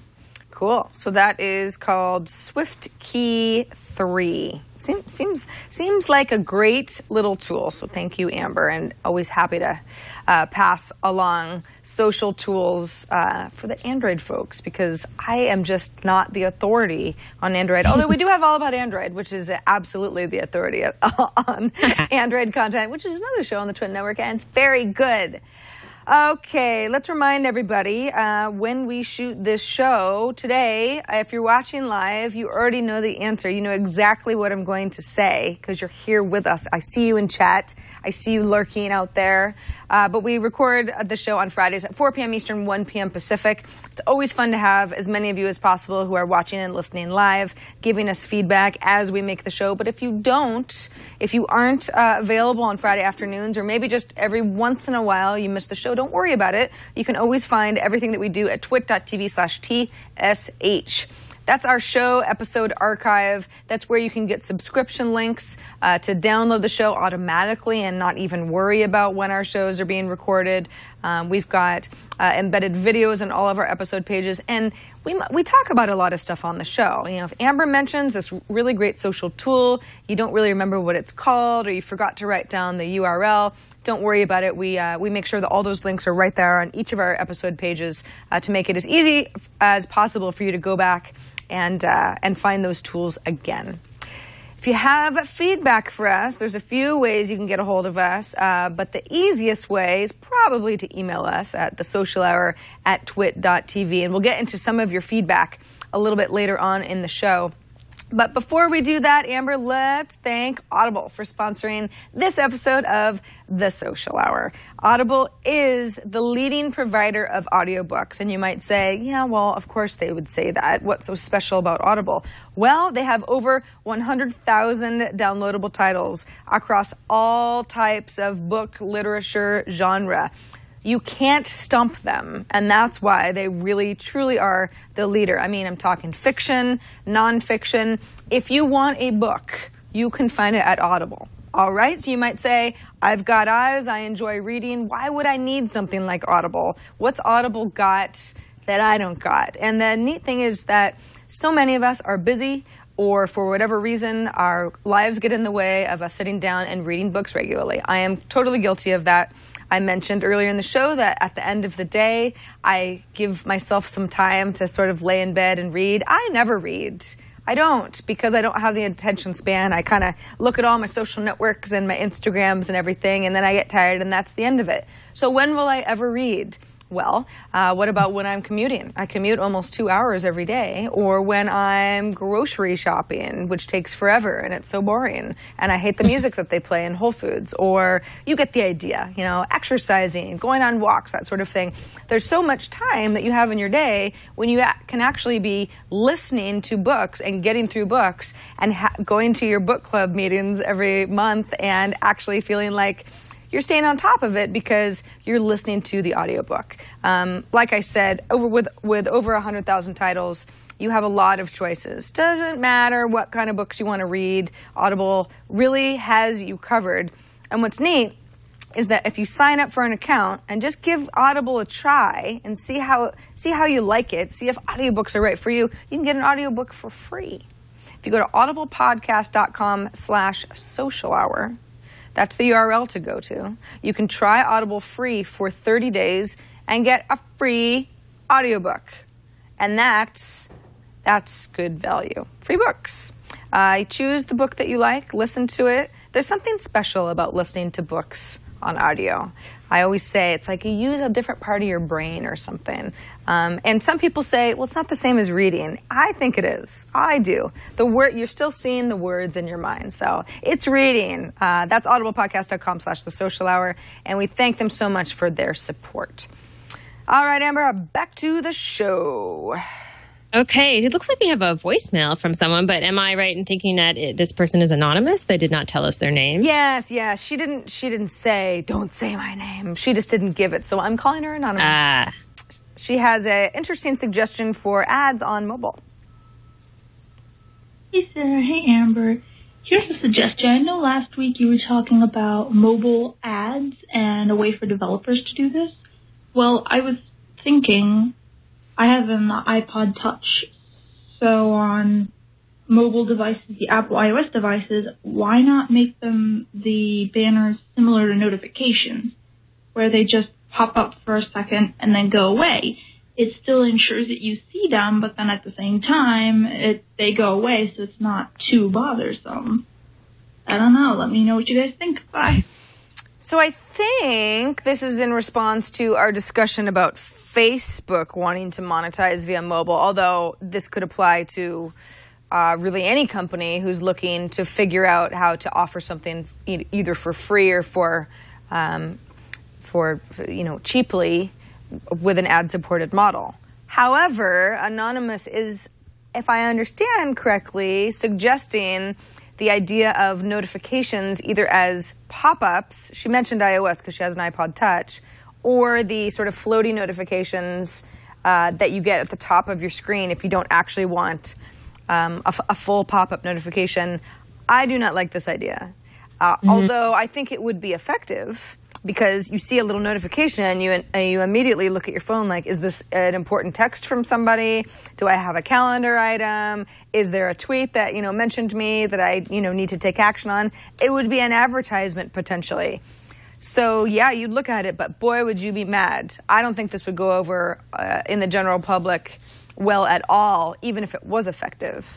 Cool. So that is called SwiftKey 3. Seems like a great little tool. So thank you, Amber, and always happy to pass along social tools for the Android folks, because I am just not the authority on Android. Although we do have All About Android, which is absolutely the authority on Android content, which is another show on the TWiT network, and it's very good. Okay, let's remind everybody, when we shoot this show today, if you're watching live, you already know the answer. You know exactly what I'm going to say because you're here with us. I see you in chat. I see you lurking out there. But we record the show on Fridays at 4 p.m. Eastern, 1 p.m. Pacific. It's always fun to have as many of you as possible who are watching and listening live, giving us feedback as we make the show. But if you aren't available on Friday afternoons, or maybe just every once in a while you miss the show, don't worry about it. You can always find everything that we do at twit.tv/TSH. That's our show episode archive. That's where you can get subscription links to download the show automatically and not even worry about when our shows are being recorded. We've got embedded videos in all of our episode pages, and we talk about a lot of stuff on the show. You know, if Amber mentions this really great social tool, you don't really remember what it's called, or you forgot to write down the URL, don't worry about it. We make sure that all those links are right there on each of our episode pages to make it as easy as possible for you to go back and find those tools again. If you have feedback for us, there's a few ways you can get a hold of us, but the easiest way is probably to email us at thesocialhour@twit.tv, and we'll get into some of your feedback a little bit later on in the show. But before we do that, Amber, let's thank Audible for sponsoring this episode of The Social Hour. Audible is the leading provider of audiobooks. And you might say, yeah, well, of course they would say that. What's so special about Audible? Well, they have over 100,000 downloadable titles across all types of book, literature, genre. You can't stump them, and that's why they really, truly are the leader. I mean, I'm talking fiction, nonfiction. If you want a book, you can find it at Audible. All right? So you might say, I've got eyes, I enjoy reading. Why would I need something like Audible? What's Audible got that I don't got? And the neat thing is that so many of us are busy, or for whatever reason, our lives get in the way of us sitting down and reading books regularly. I am totally guilty of that. I mentioned earlier in the show that at the end of the day, I give myself some time to sort of lay in bed and read. I never read. I don't, because I don't have the attention span. I kind of look at all my social networks and my Instagrams and everything, and then I get tired, and that's the end of it. So when will I ever read? Well, what about when I'm commuting? I commute almost 2 hours every day. Or when I'm grocery shopping, which takes forever and it's so boring. And I hate the music that they play in Whole Foods. Or you get the idea, you know, exercising, going on walks, that sort of thing. There's so much time that you have in your day when you can actually be listening to books and getting through books and going to your book club meetings every month and actually feeling like you're staying on top of it because you're listening to the audiobook. Like I said, with over 100,000 titles, you have a lot of choices. Doesn't matter what kind of books you want to read, Audible really has you covered. And what's neat is that if you sign up for an account and just give Audible a try and see how you like it, see if audiobooks are right for you, you can get an audiobook for free. If you go to audiblepodcast.com/social hour, that's the URL to go to. You can try Audible free for 30 days and get a free audiobook. And that's good value. Free books. Choose the book that you like, listen to it. There's something special about listening to books on audio. I always say it's like you use a different part of your brain or something. And some people say, well, it's not the same as reading. I think it is. I do. You're still seeing the words in your mind. So it's reading. That's audiblepodcast.com/thesocial hour. And we thank them so much for their support. All right, Amber, back to the show. Okay, it looks like we have a voicemail from someone, but am I right in thinking that this person is anonymous? They did not tell us their name. Yes. She didn't say, don't say my name. She just didn't give it, so I'm calling her anonymous. She has an interesting suggestion for ads on mobile. Hey, Sarah. Hey, Amber. Here's a suggestion. I know last week you were talking about mobile ads and a way for developers to do this. Well, I was thinking, I have an iPod Touch, so on mobile devices, the Apple iOS devices, why not make them the banners similar to notifications, where they just pop up for a second and then go away? It still ensures that you see them, but then at the same time, they go away, so it's not too bothersome. I don't know. Let me know what you guys think. Bye. So I think this is in response to our discussion about Facebook wanting to monetize via mobile, although this could apply to really any company who's looking to figure out how to offer something either for free or for cheaply with an ad-supported model. However, Anonymous is, if I understand correctly, suggesting the idea of notifications either as pop-ups, she mentioned iOS because she has an iPod Touch, or the sort of floaty notifications that you get at the top of your screen if you don't actually want a full pop-up notification. I do not like this idea, although I think it would be effective, because you see a little notification and you immediately look at your phone like, is this an important text from somebody? Do I have a calendar item? Is there a tweet that, mentioned me that I, need to take action on? It would be an advertisement potentially. So yeah, you'd look at it, but boy, would you be mad. I don't think this would go over in the general public well at all, even if it was effective.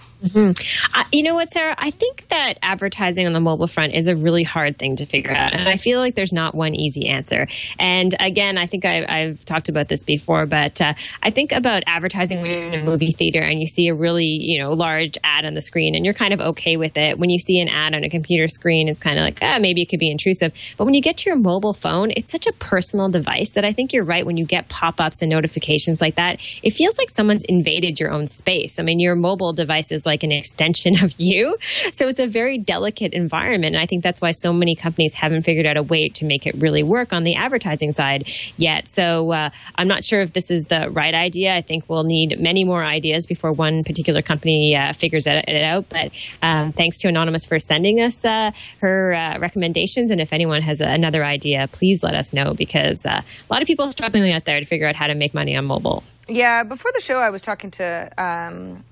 You know what, Sarah? I think that advertising on the mobile front is a really hard thing to figure out. And I feel like there's not one easy answer. And again, I think I've talked about this before, but I think about advertising when you're in a movie theater and you see a really, large ad on the screen and you're kind of okay with it. When you see an ad on a computer screen, it's kind of like, maybe it could be intrusive. But when you get to your mobile phone, it's such a personal device that I think you're right. When you get pop-ups and notifications like that, it feels like someone's invaded your own space. I mean, your mobile device is like an extension of you. So it's a very delicate environment. And I think that's why so many companies haven't figured out a way to make it really work on the advertising side yet. So I'm not sure if this is the right idea. I think we'll need many more ideas before one particular company figures it out. But thanks to Anonymous for sending us her recommendations. And if anyone has another idea, please let us know, because a lot of people are struggling out there to figure out how to make money on mobile. Yeah, before the show, I was talking to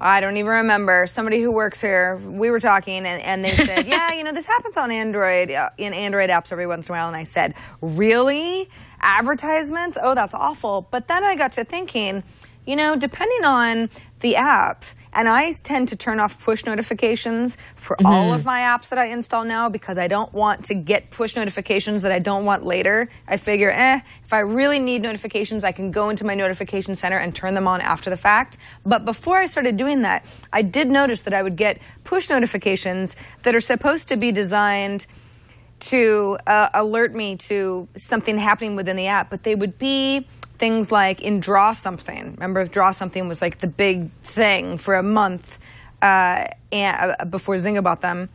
I don't even remember, somebody who works here. We were talking and they said, yeah, this happens on Android, in Android apps every once in a while. And I said, really? Advertisements? Oh, that's awful. But then I got to thinking, depending on the app, and I tend to turn off push notifications for all of my apps that I install now, because I don't want to get push notifications that I don't want later. I figure, if I really need notifications, I can go into my notification center and turn them on after the fact. But before I started doing that, I did notice that I would get push notifications that are supposed to be designed to alert me to something happening within the app, but they would be things like in Draw Something. Remember, Draw Something was like the big thing for a month before Zynga bought them.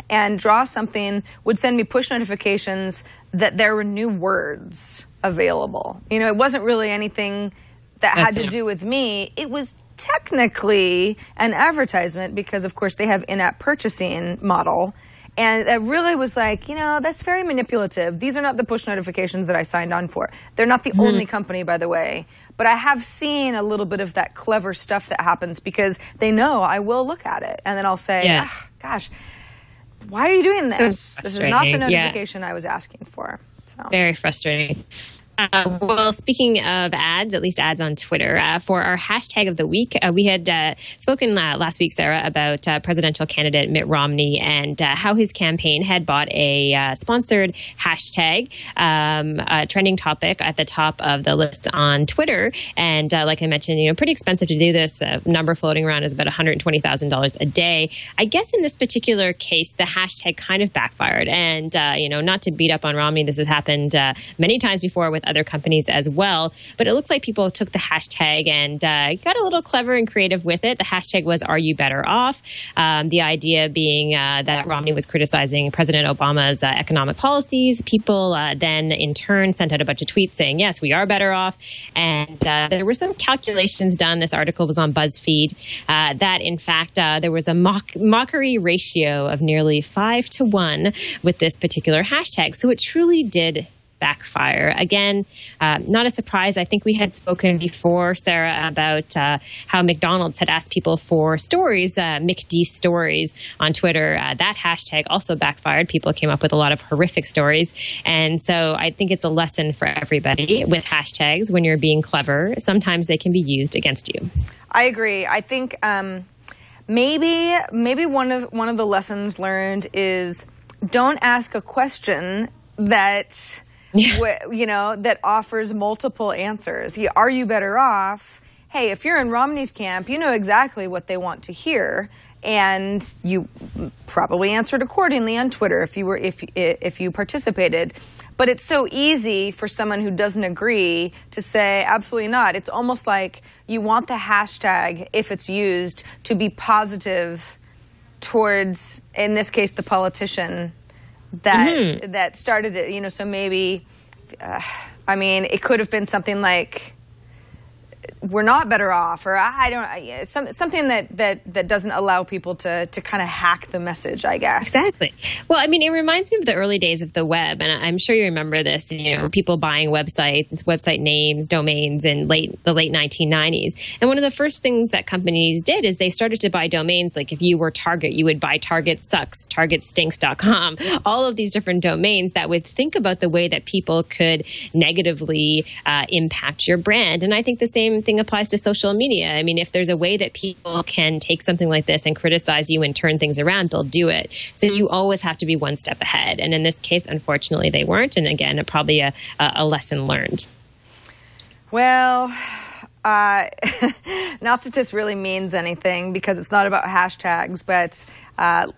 And Draw Something would send me push notifications that there were new words available. It wasn't really anything that had to do with me. It was technically an advertisement because, of course, they have in-app purchasing model. And it really was like, that's very manipulative. These are not the push notifications that I signed on for. They're not the only company, by the way. But I have seen a little bit of that clever stuff that happens because they know I will look at it. And then I'll say, gosh, why are you doing this? This is not the notification I was asking for. So. Very frustrating. Well, speaking of ads, at least ads on Twitter, for our hashtag of the week, we had spoken last week, Sarah, about presidential candidate Mitt Romney and how his campaign had bought a sponsored hashtag, a trending topic at the top of the list on Twitter. And like I mentioned, pretty expensive to do this. Number floating around is about $120,000 a day. I guess in this particular case, the hashtag kind of backfired. And, not to beat up on Romney, this has happened many times before with other companies as well. But it looks like people took the hashtag and got a little clever and creative with it. The hashtag was "Are You Better Off?" The idea being that Romney was criticizing President Obama's economic policies. People then in turn sent out a bunch of tweets saying, yes, we are better off. And there were some calculations done. This article was on BuzzFeed that, in fact, there was a mockery ratio of nearly 5-1 with this particular hashtag. So it truly did backfire. Again, not a surprise. I think we had spoken before, Sarah, about how McDonald's had asked people for stories, McD stories on Twitter. That hashtag also backfired. People came up with a lot of horrific stories. And so I think it's a lesson for everybody with hashtags. When you're being clever, sometimes they can be used against you. I agree. I think maybe one of the lessons learned is don't ask a question that that offers multiple answers. Are you better off? Hey, if you're in Romney's camp, you know exactly what they want to hear, and you probably answered accordingly on Twitter if you participated. But it's so easy for someone who doesn't agree to say absolutely not. It's almost like you want the hashtag, if it's used, to be positive towards, in this case, the politician that started it, so maybe, it could have been something like, we're not better off, or something that doesn't allow people to kind of hack the message, I guess. Exactly. Well, it reminds me of the early days of the web, and I'm sure you remember this. People buying website names, domains in the late 1990s. And one of the first things that companies did is they started to buy domains. Like if you were Target, you would buy Target Sucks, TargetStinks.com, all of these different domains that would think about the way that people could negatively impact your brand. And I think the same thing applies to social media. If there's a way that people can take something like this and criticize you and turn things around, they'll do it. So you always have to be one step ahead. And in this case, unfortunately, they weren't. And again, probably a lesson learned. Well, not that this really means anything because it's not about hashtags, but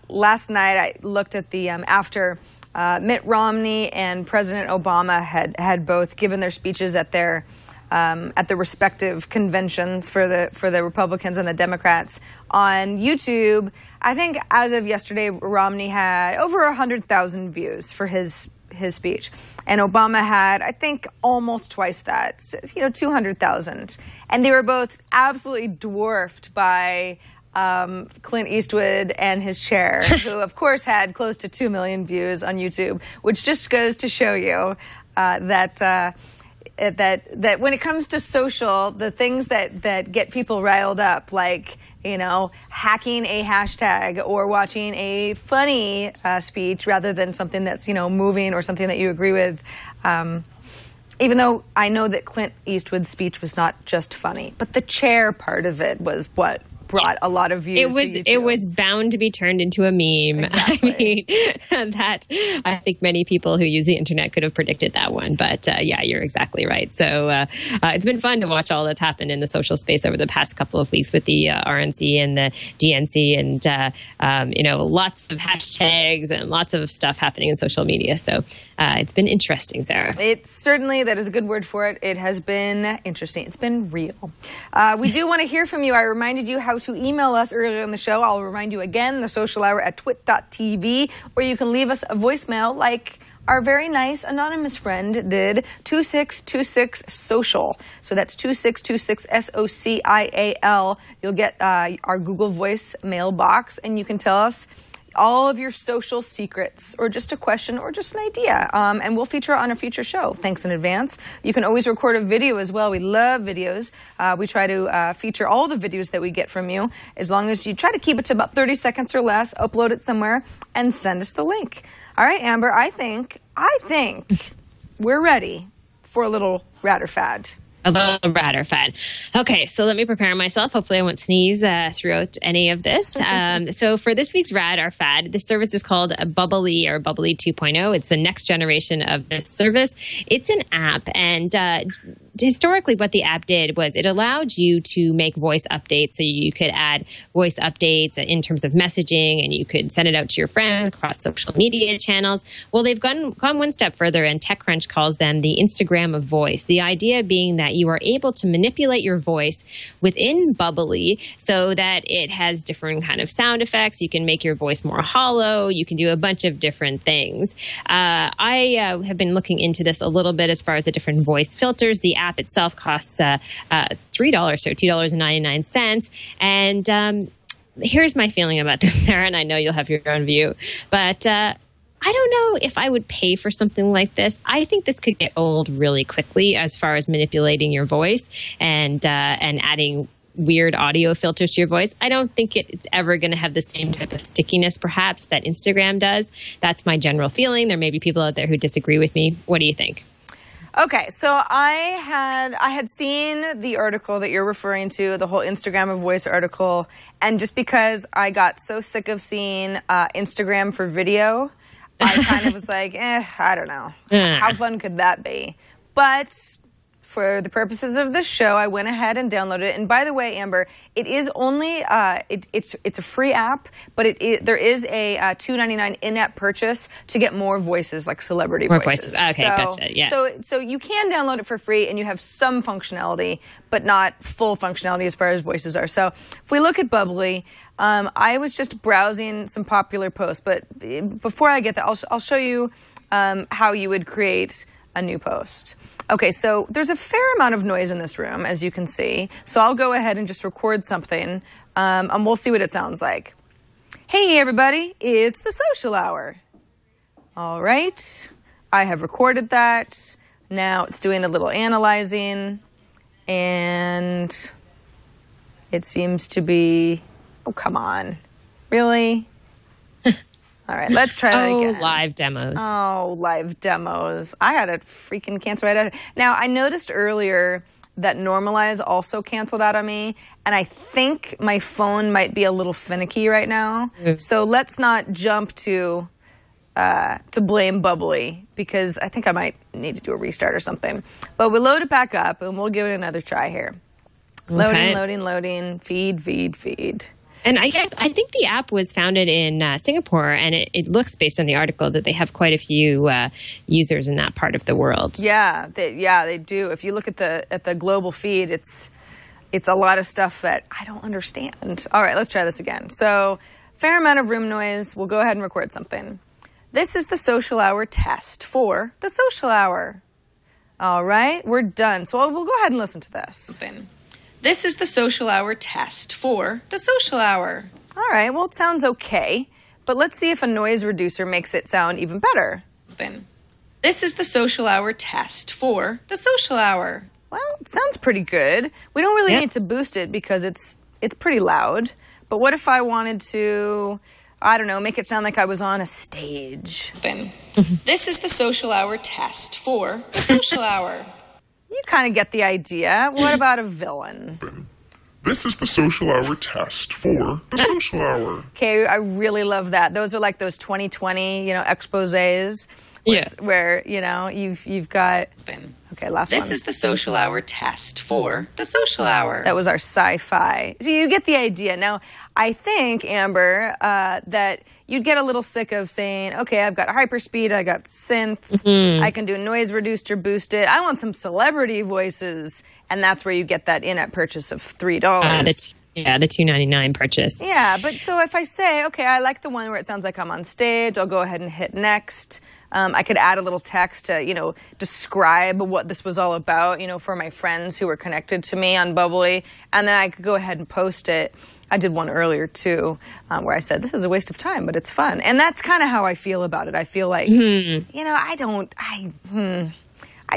last night I looked at the after Mitt Romney and President Obama had both given their speeches at the respective conventions for the Republicans and the Democrats on YouTube. I think as of yesterday, Romney had over 100,000 views for his speech, and Obama had, I think, almost twice that, 200,000. And they were both absolutely dwarfed by Clint Eastwood and his chair, who of course had close to 2 million views on YouTube, which just goes to show you that when it comes to social, the things that get people riled up, like, hacking a hashtag or watching a funny speech rather than something that's, moving or something that you agree with. Even though I know that Clint Eastwood's speech was not just funny, but the chair part of it was what brought a lot of views. It was bound to be turned into a meme. Exactly. I think many people who use the internet could have predicted that one. But yeah, you're exactly right. So it's been fun to watch all that's happened in the social space over the past couple of weeks with the RNC and the DNC, and lots of hashtags and lots of stuff happening in social media. So it's been interesting, Sarah. That is a good word for it. It has been interesting. It's been real. We do want to hear from you. I reminded you how to email us earlier in the show. I'll remind you again, the social hour at twit.tv, or you can leave us a voicemail like our very nice anonymous friend did, 2626-SOCIAL. So that's 2626-SOCIAL. You'll get our Google Voice mailbox, and you can tell us all of your social secrets, or just a question, or just an idea, and we'll feature it on a future show. Thanks in advance. You can always record a video as well. We love videos. We try to feature all the videos that we get from you, as long as you try to keep it to about 30 seconds or less, upload it somewhere, and send us the link. All right, Amber, I think we're ready for a little Rad or Fad. A little Radder fan. Okay, so let me prepare myself. Hopefully I won't sneeze throughout any of this. So for this week's Rad or Fad, this service is called Bubbly, or Bubbly 2.0. It's the next generation of this service. It's an app, and historically what the app did was it allowed you to make voice updates. So you could add voice updates in terms of messaging, and you could send it out to your friends across social media channels. Well, they've gone one step further, and TechCrunch calls them the Instagram of voice. The idea being that you are able to manipulate your voice within Bubbly so that it has different kind of sound effects. You can make your voice more hollow. You can do a bunch of different things. I have been looking into this a little bit as far as the different voice filters. The app itself costs $3, so $2.99. And here's my feeling about this, Sarah, and I know you'll have your own view. But I don't know if I would pay for something like this. I think this could get old really quickly as far as manipulating your voice and adding weird audio filters to your voice. I don't think it's ever going to have the same type of stickiness, perhaps, that Instagram does. That's my general feeling. There may be people out there who disagree with me. What do you think? Okay, so I had seen the article that you're referring to, the whole Instagram of voice article, and just because I got so sick of seeing Instagram for video, I kind of was like, I don't know. How fun could that be? But for the purposes of this show, I went ahead and downloaded it. And by the way, Amber, it is only it's a free app, but there is a $2.99 in-app purchase to get more voices, like celebrity voices. Okay, gotcha. Yeah. So you can download it for free, and you have some functionality, but not full functionality as far as voices are. So if we look at Bubbly, I was just browsing some popular posts, but before I get that, I'll show you how you would create a new post. Okay, so there's a fair amount of noise in this room, as you can see. So I'll go ahead and just record something, and we'll see what it sounds like. Hey, everybody, it's the social hour. All right, I have recorded that. Now it's doing a little analyzing, and it seems to be, oh, come on. Really? All right, let's try that again. Oh, live demos. Oh, live demos. I had a freaking cancel right out of it. Now, I noticed earlier that Normalize also canceled out on me, and I think my phone might be a little finicky right now. So let's not jump to blame Bubbly, because I think I might need to do a restart or something. But we'll load it back up, and we'll give it another try here. Okay. Loading. Feed. And I think the app was founded in Singapore, and it looks, based on the article, that they have quite a few users in that part of the world. Yeah, they do. If you look at the global feed, it's a lot of stuff that I don't understand. All right, let's try this again. So, fair amount of room noise. We'll go ahead and record something. This is the social hour test for the social hour. All right, we're done. So we'll go ahead and listen to this. This is the social hour test for the social hour. All right, well, it sounds okay, but let's see if a noise reducer makes it sound even better. This is the social hour test for the social hour. Well, it sounds pretty good. We don't really need to boost it because it's pretty loud. But what if I wanted to, I don't know, make it sound like I was on a stage? This is the social hour test for the social hour. You kind of get the idea. What about a villain? This is the social hour test for the social hour. Okay, I really love that. Those are like those 2020, exposés. Where, you've got... Okay, last one. This is the social hour test for the social hour. That was our sci-fi. So you get the idea. Now, I think, Amber, that you'd get a little sick of saying, okay, I've got hyperspeed, I got synth, I can do noise reduced or boosted. I want some celebrity voices. And that's where you get that in-app purchase of $3. The $2.99 purchase. Yeah, but so if I say, okay, I like the one where it sounds like I'm on stage, I'll go ahead and hit next. I could add a little text to, describe what this was all about, for my friends who were connected to me on Bubbly. And then I could go ahead and post it. I did one earlier, too, where I said, this is a waste of time, but it's fun. And that's kind of how I feel about it. I feel like, I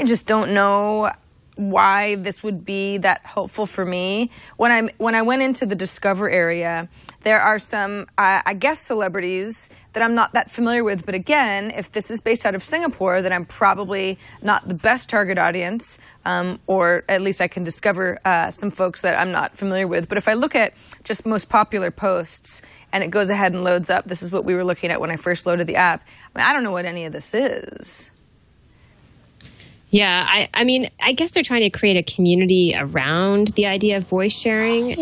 just don't know why this would be that helpful for me. When I went into the Discover area, there are some, I guess, celebrities that I'm not that familiar with. But again, if this is based out of Singapore, then I'm probably not the best target audience, or at least I can discover some folks that I'm not familiar with. But if I look at just most popular posts, and it goes ahead and loads up, this is what we were looking at when I first loaded the app. I don't know what any of this is. Yeah, I mean, I guess they're trying to create a community around the idea of voice sharing. Okay,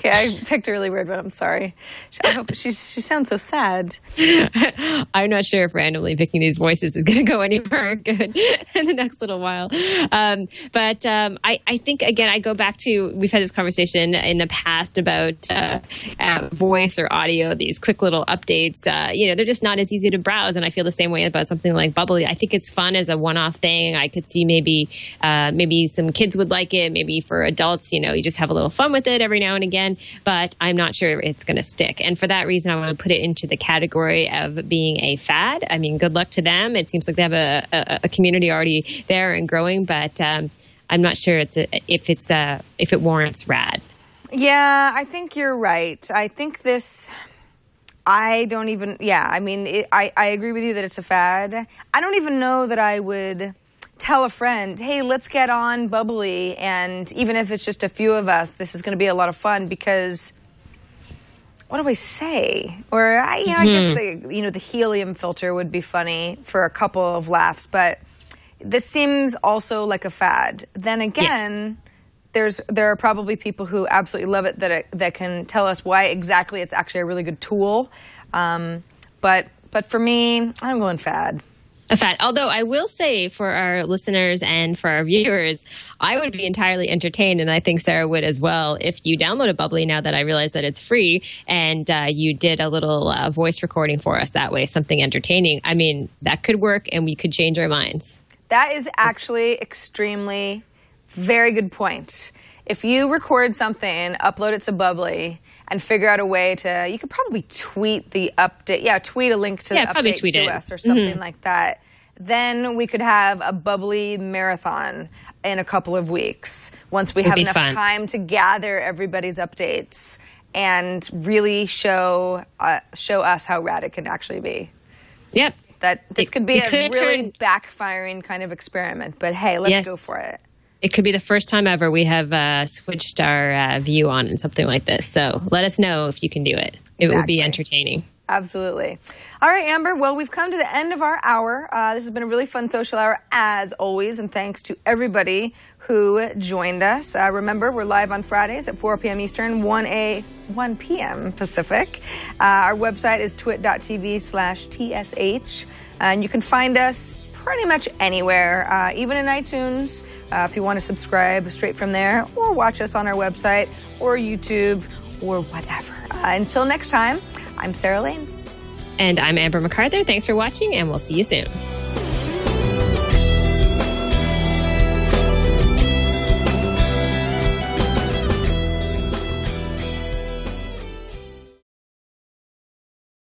I picked a really weird one. I'm sorry. I hope she sounds so sad. I'm not sure if randomly picking these voices is going to go anywhere good in the next little while. But I think, again, I go back to, we've had this conversation in the past about voice or audio, these quick little updates. They're just not as easy to browse. And I feel the same way about something like Bubbly. I think it's fun as a one-off thing. I could see maybe some kids would like it. Maybe for adults, you just have a little fun with it every now and again. But I'm not sure it's going to stick. And for that reason, I want to put it into the category of being a fad. I mean, good luck to them. It seems like they have a community already there and growing. But I'm not sure if it warrants rad. Yeah, I think you're right. I think this... I don't even, I agree with you that it's a fad. I don't even know that I would tell a friend, hey, let's get on Bubbly, and even if it's just a few of us, this is going to be a lot of fun, because what do I say? Or, I guess the helium filter would be funny for a couple of laughs, but this seems also like a fad. Then again... Yes. There are probably people who absolutely love it that can tell us why exactly it's actually a really good tool. But for me, I'm going fad. A fad. Although I will say for our listeners and for our viewers, I would be entirely entertained, and I think Sarah would as well, if you downloaded Bubbly now that I realize that it's free, and you did a little voice recording for us that way, something entertaining. I mean, that could work, and we could change our minds. That is actually extremely... very good point. If you record something, upload it to Bubbly, and figure out a way to, you could probably tweet the update. Yeah, tweet a link to the update to us or something like that. Then we could have a Bubbly marathon in a couple of weeks once we have enough time to gather everybody's updates and really show us how rad it can actually be. Yep. That this could be a really backfiring kind of experiment, but hey, let's go for it. It could be the first time ever we have switched our view on something like this. So let us know if you can do it. It would be entertaining. Absolutely. All right, Amber. Well, we've come to the end of our hour. This has been a really fun social hour, as always, and thanks to everybody who joined us. Remember, we're live on Fridays at 4 p.m. Eastern, 1 p.m. Pacific. Our website is twit.tv/TSH, and you can find us pretty much anywhere, even in iTunes, if you want to subscribe straight from there, or watch us on our website, or YouTube, or whatever. Until next time, I'm Sarah Lane. And I'm Amber MacArthur. Thanks for watching, and we'll see you soon.